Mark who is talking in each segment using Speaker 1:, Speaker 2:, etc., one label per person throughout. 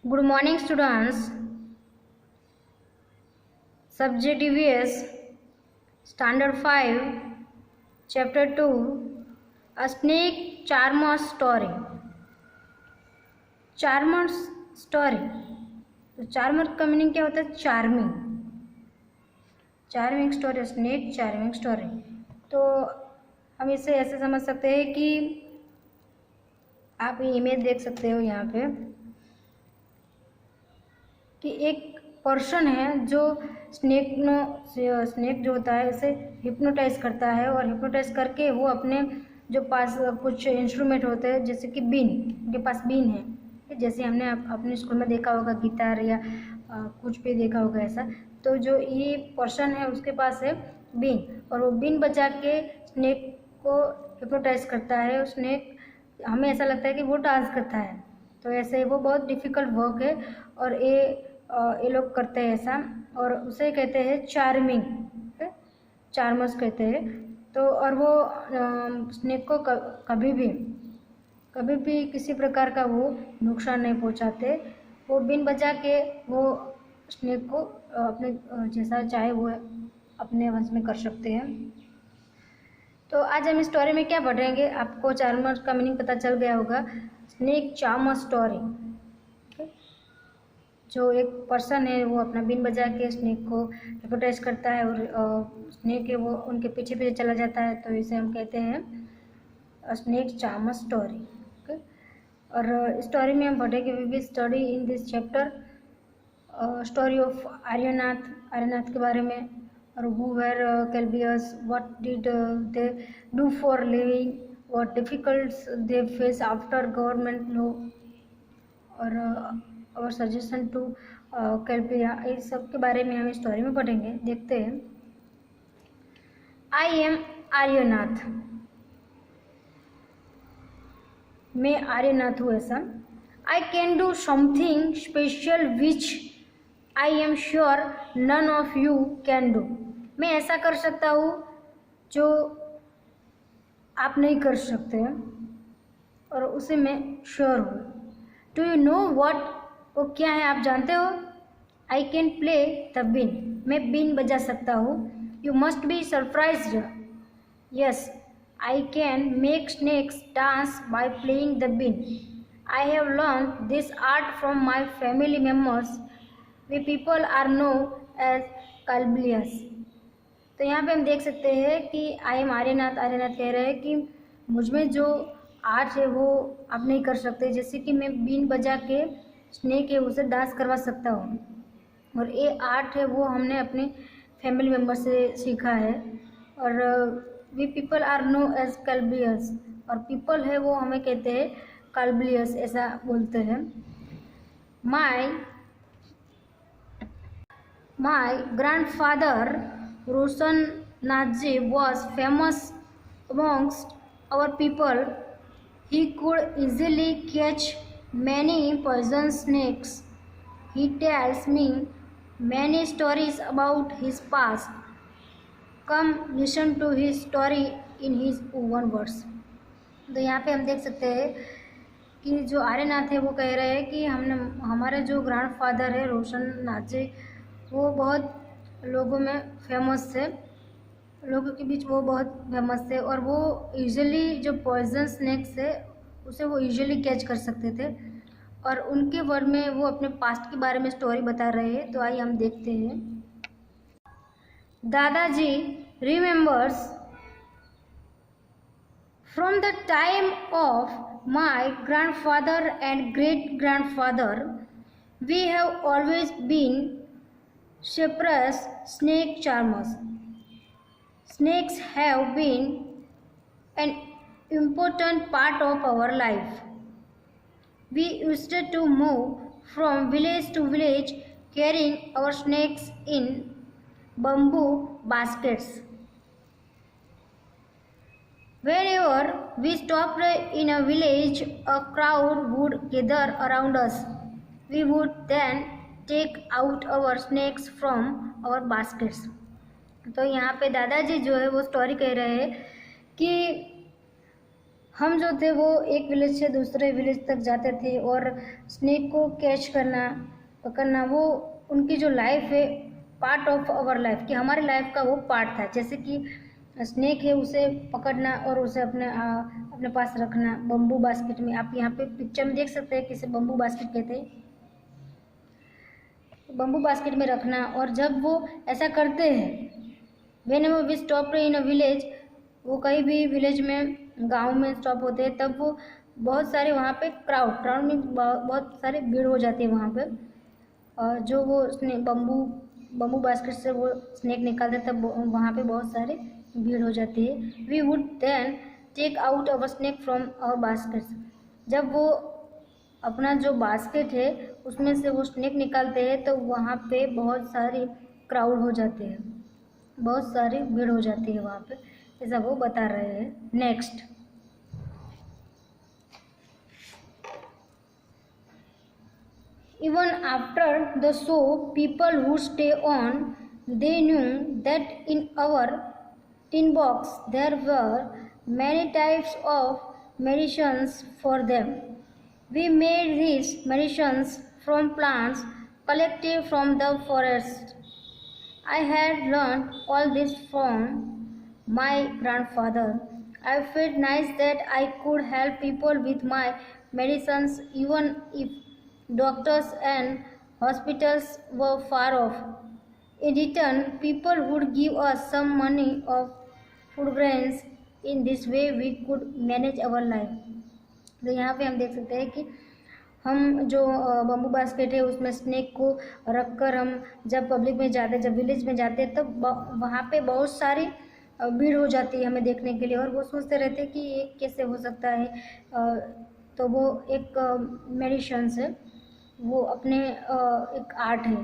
Speaker 1: Good morning, students. Subject EVS, Standard 5, Chapter 2, A Snake Charmer's Story. Charmers story. तो charmer का meaning क्या होता है? Charming. Charming story, snake charming story. तो हम इसे ऐसे समझ सकते हैं कि आप ये इमेज देख सकते हो यहाँ पे कि एक पर्सन है जो स्नेक जो होता है उसे हिप्नोटाइज करता है और हिप्नोटाइज करके वो अपने जो पास कुछ इंस्ट्रूमेंट होते हैं जैसे कि बीन, उनके पास बीन है, जैसे हमने अपने स्कूल में देखा होगा गिटार या कुछ भी देखा होगा ऐसा। तो जो ये पर्सन है उसके पास है बीन और वो बीन बजा के स्नेक को हिप्नोटाइज करता है। स्नेक हमें ऐसा लगता है कि वो डांस करता है। तो ऐसे वो बहुत डिफ़िकल्ट वर्क है और ये लोग करते हैं ऐसा और उसे कहते हैं चार्मिंग, चार्मर्स कहते हैं। तो और वो स्नेक को कभी भी किसी प्रकार का वो नुकसान नहीं पहुंचाते। वो बीन बजा के वो स्नेक को अपने जैसा चाहे वो अपने वश में कर सकते हैं। तो आज हम इस स्टोरी में क्या पढ़ेंगे, आपको चार्मर का मीनिंग पता चल गया होगा। स्नेक चार्मर स्टोरी, जो एक पर्सन है वो अपना बीन बजा के स्नेक को हिप्नोटाइज करता है और स्नेक है वो उनके पीछे पीछे चला जाता है। तो इसे हम कहते हैं स्नेक चार्मर स्टोरी। ओके, और स्टोरी में हम पढ़ेंगे, we will study in this chapter story of Aryanath के बारे में, और who were Calbius, what did they do for living, what difficulties they face after government law, और और सजेशन टू कैल्बिया, इस सब के बारे में हम स्टोरी में पढ़ेंगे। देखते हैं। आई एम आर्यनाथ, मैं आर्यनाथ हूँ ऐसा। I can do something special which I am sure none of you can do, मैं ऐसा कर सकता हूँ जो आप नहीं कर सकते हैं और उसे मैं श्योर हूँ। डू यू नो वॉट, वो क्या है आप जानते हो? I can play the been, मैं बीन बजा सकता हूँ। You must be surprised, yes I can make snakes dance by playing the been. I have learn this art from my family members, we people are known as Kalbelias. तो यहाँ पे हम देख सकते हैं कि आई एम आर्यनाथ कह रहे हैं कि मुझ में जो आर्ट है वो आप नहीं कर सकते, जैसे कि मैं बीन बजा के स्नेक है उसे डांस करवा सकता हूँ, और ये आर्ट है वो हमने अपने फैमिली मेम्बर से सीखा है। और we people are known as Kalbelias, और पीपल है वो हमें कहते हैं काल्बियस, ऐसा बोलते हैं। My grandfather Roshan Nathji was famous amongst our people. He could easily catch many poison snakes. He tells me many stories about his past. Come listen to his story in his own words. तो यहाँ पे हम देख सकते हैं कि जो आर्यनाथ है वो कह रहे हैं कि हमारे जो ग्रैंडफादर है रोशन नाथ जी, वो बहुत लोगों में फेमस थे, लोगों के बीच वो बहुत फेमस थे, और वो यूजुअली जो पॉइजन स्नेक्स है उसे वो यूजुअली कैच कर सकते थे, और उनके वर्ड में वो अपने पास्ट के बारे में स्टोरी बता रहे हैं। तो आइए हम देखते हैं। दादाजी remembers from the time of my grandfather and great grandfather we have always been Cypress snake charmers. Snakes have been an important part of our life. We used to move from village to village carrying our snakes in bamboo baskets. Wherever we stopped in a village, a crowd would gather around us. We would then take out our snacks from our baskets. तो यहाँ पे दादाजी जो है वो story कह रहे हैं कि हम जो थे वो एक विलेज से दूसरे विलेज तक जाते थे और स्नेक को कैच करना, पकड़ना, वो उनकी जो लाइफ है, पार्ट ऑफ आवर लाइफ, कि हमारी लाइफ का वो पार्ट था। जैसे कि स्नेक है, उसे पकड़ना और उसे अपने पास रखना बम्बू बास्केट में। आप यहाँ पे पिक्चर में देख सकते हैं किसे बम्बू बास्केट कहते हैं। बम्बू बास्केट में रखना, और जब वो ऐसा करते हैं, whenever we stop in a village, वो कहीं भी विलेज में, गांव में स्टॉप होते हैं, तब वो बहुत सारे वहाँ पे क्राउड में बहुत सारी भीड़ हो जाती है वहाँ पे। और जो वो बम्बू बास्केट से वो स्नेक निकालते, तब वहाँ पे बहुत सारी भीड़ हो जाती है। We would then take out our snake from our basket. जब वो अपना जो बास्केट है उसमें से वो स्नेक निकालते हैं, तो वहाँ पे बहुत सारी क्राउड हो जाती है, बहुत सारी भीड़ हो जाती है वहाँ पे, ऐसा वो बता रहे हैं। Next, even after the show, people who stay on, they knew that in our tin box there were many types of medicines for them. We made these medicines from plants collected from the forest. I had learned all this from my grandfather. I felt nice that I could help people with my medicines even if doctors and hospitals were far off. In return, people would give us some money of food grains. In this way, we could manage our life. तो यहाँ पे हम देख सकते हैं कि हम जो बम्बू बास्केट है उसमें स्नेक को रखकर हम जब पब्लिक में जाते, जब विलेज में जाते, तब वहाँ पे बहुत सारी भीड़ हो जाती है हमें देखने के लिए, और वो सोचते रहते हैं कि ये कैसे हो सकता है। तो वो एक मेडिसिन्स है, वो अपने एक आर्ट है।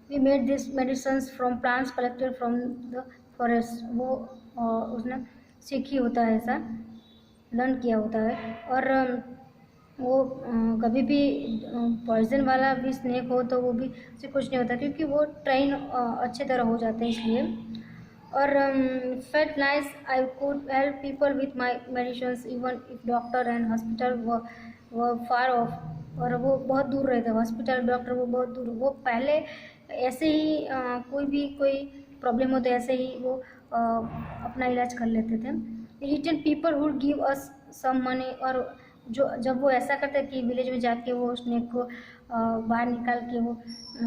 Speaker 1: We made this medicines from plants collected from the forest. वो उसने सीखी होता है, ऐसा लर्न किया होता है। और वो कभी भी पॉइजन वाला भी स्नेक हो तो वो भी उसे कुछ नहीं होता, क्योंकि वो ट्रेन अच्छे तरह हो जाते हैं इसलिए। और felt nice I could help people with my medicines even if doctor and hospital वो फार ऑफ। और वो बहुत दूर रहते, हॉस्पिटल डॉक्टर वो बहुत दूर। वो पहले ऐसे ही कोई प्रॉब्लम हो तो ऐसे ही वो अपना इलाज कर लेते थे। Return people would give us some money. और जब वो ऐसा करते कि विलेज में जाके वो स्नेक को बाहर निकाल के वो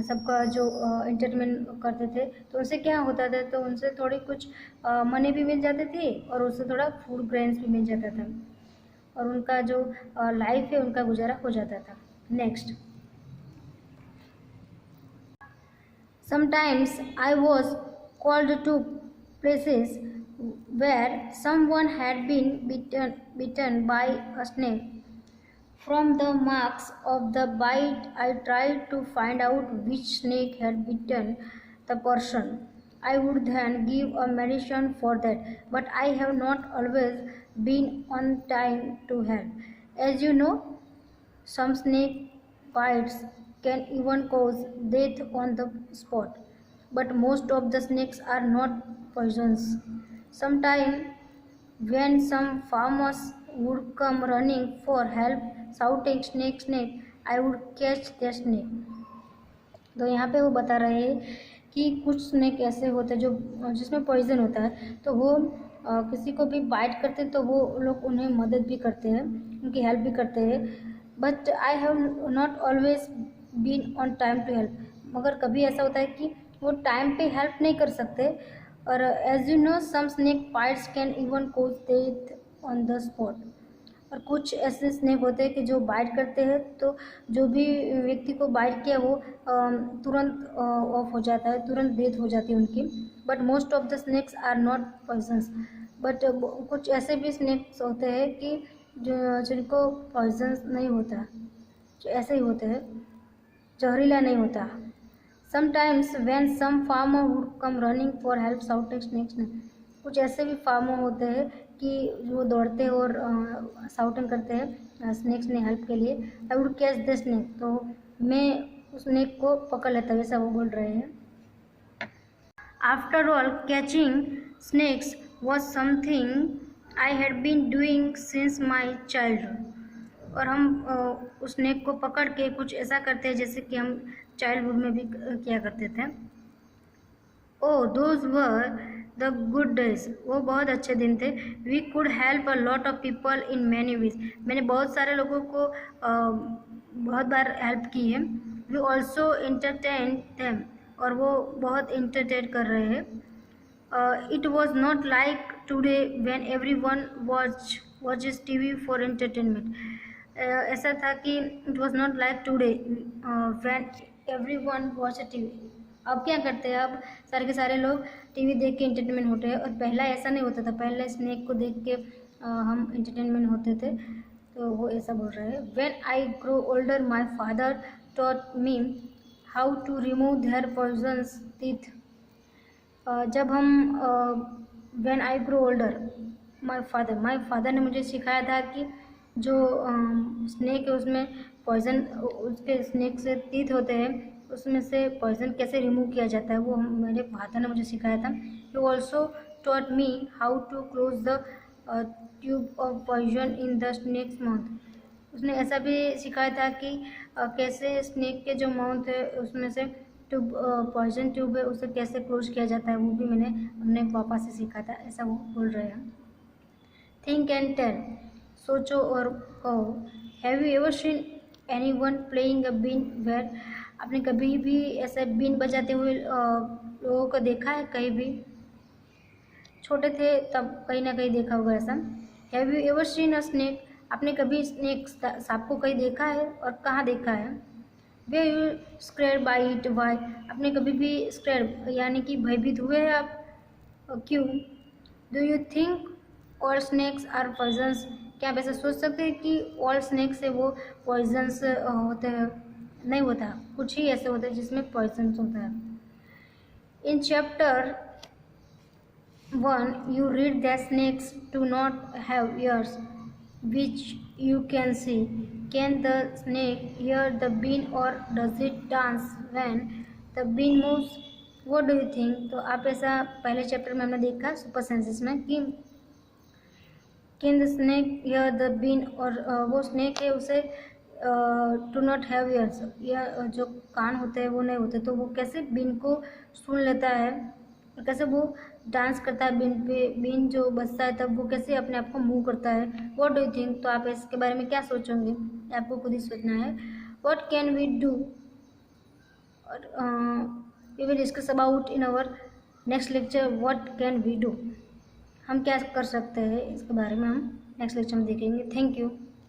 Speaker 1: सबका जो एंटरटेनमेंट करते थे, तो उनसे क्या होता था, तो उनसे थोड़ी कुछ मनी भी मिल जाती थी और उससे थोड़ा फूड ग्रेन्स भी मिल जाता था, और उनका जो लाइफ है उनका गुजारा हो जाता था। Next, sometimes I was called to places where someone had been bitten by a snake. From the marks of the bite, I tried to find out which snake had bitten the person. I would then give a medicine for that, but I have not always been on time to help. As you know, some snake bites can even cause death on the spot, but most of the snakes are not poisonous. Sometimes, when some farmers would come running for help, shouting "snake, snake," I would catch the snake. तो यहाँ पे वो बता रहे हैं कि कुछ snake ऐसे होते हैं जो जिसमें पॉइजन होता है, तो वो किसी को भी बाइट करते हैं तो वो लोग उन्हें मदद भी करते हैं, उनकी हेल्प भी करते हैं। But I have not always been on time to help. मगर कभी ऐसा होता है कि वो टाइम पे हेल्प नहीं कर सकते। और as you know, some snake bites can even cause death on the spot. और कुछ ऐसे स्नेक होते हैं कि जो बाइट करते हैं तो जो भी व्यक्ति को बाइट किया वो तुरंत ऑफ हो जाता है, तुरंत डेथ हो जाती है उनकी। But most of the snakes are not poisons. But कुछ ऐसे भी स्नेक्स होते हैं कि जिनको पॉइजन्स नहीं होता, जो ऐसे ही होते हैं, जहरीला नहीं होता। Sometimes when some farmer would come running for help, shouting "snake, snake." कुछ ऐसे भी फार्मर होते हैं कि वो दौड़ते हैं और शाउटिंग करते हैं स्नेक्स ने हेल्प के लिए। I would catch the snake, तो मैं उस स्नेक को पकड़ लेता हूँ, ऐसा वो बोल रहे हैं। After all, catching snakes was something I had been doing since my childhood. और हम उस स्नेक को पकड़ के कुछ ऐसा करते हैं जैसे कि हम चाइल्डहुड में भी किया करते थे। Oh those were the good days, वो बहुत अच्छे दिन थे। We could help a lot of people in many ways, मैंने बहुत सारे लोगों को बहुत बार हेल्प की है। वी ऑल्सो इंटरटेन देम, और वो बहुत इंटरटेन कर रहे हैं। It was not like today when every one watches TV for entertainment. ऐसा था कि it was not like today when every one watch TV. अब क्या करते हैं, अब सारे के सारे लोग टीवी देख के एंटरटेनमेंट होते हैं, और पहला ऐसा नहीं होता था। पहले स्नेक को देख के हम एंटरटेनमेंट होते थे। तो वो ऐसा बोल रहे हैं। When I grow older my father taught me how to remove their poisonous teeth. जब हम when I grow older my father ने मुझे सिखाया था कि जो स्नेक है उसमें पॉइजन, उसके स्नेक से टीथ होते हैं, उसमें से पॉइजन कैसे रिमूव किया जाता है, वो मेरे फादर ने मुझे सिखाया था। He also taught me how to close the tube of poison in the snake's mouth. उसने ऐसा भी सिखाया था कि कैसे स्नेक के जो माउथ है उसमें से ट्यूब, पॉइजन ट्यूब है, उसे कैसे क्लोज किया जाता है, वो भी मैंने अपने पापा से सीखा था। ऐसा वो बोल रहे हैं। थिंक एंड टेल, सोचो और कहो। Have you ever seen anyone playing a been where, आपने कभी भी ऐसे बीन बजाते हुए लोगों को देखा है कहीं भी? छोटे थे तब कहीं ना कहीं देखा होगा ऐसा। Have you ever seen a snake, आपने कभी स्नेक सांप को कहीं देखा है और कहाँ देखा है? Were you scared by it, why, आपने कभी भी स्क्रेड यानी कि भयभीत हुए हैं आप, क्यों? Do you think all snakes are poisons, क्या आप ऐसा सोच सकते हैं कि ऑल स्नेक्स है वो पॉइजन्स होते हैं? नहीं होता, कुछ ही ऐसे होते हैं जिसमें पॉइजन्स होता है। In chapter 1 you read that snakes do not have ears which you can see. Can the snake hear the bean or does it dance when the bean moves? What do you think? तो आप ऐसा पहले chapter में हमने देखा super senses में कि can the snake hear the been, और वो स्नेक है उसे टू नॉट हैव ईयर्स, या जो कान होते हैं वो नहीं होते, तो वो कैसे बीन को सुन लेता है, और कैसे वो डांस करता है बीन पे, बीन जो बजता है तब वो कैसे अपने आप को मूव करता है। What do you think? तो आप इसके बारे में क्या सोचोगे, आपको खुद ही सोचना है। व्हाट कैन वी डू, और we will discuss about in our next lecture what can we do, हम क्या कर सकते हैं इसके बारे में हम नेक्स्ट लेक्चर में देखेंगे। Thank you.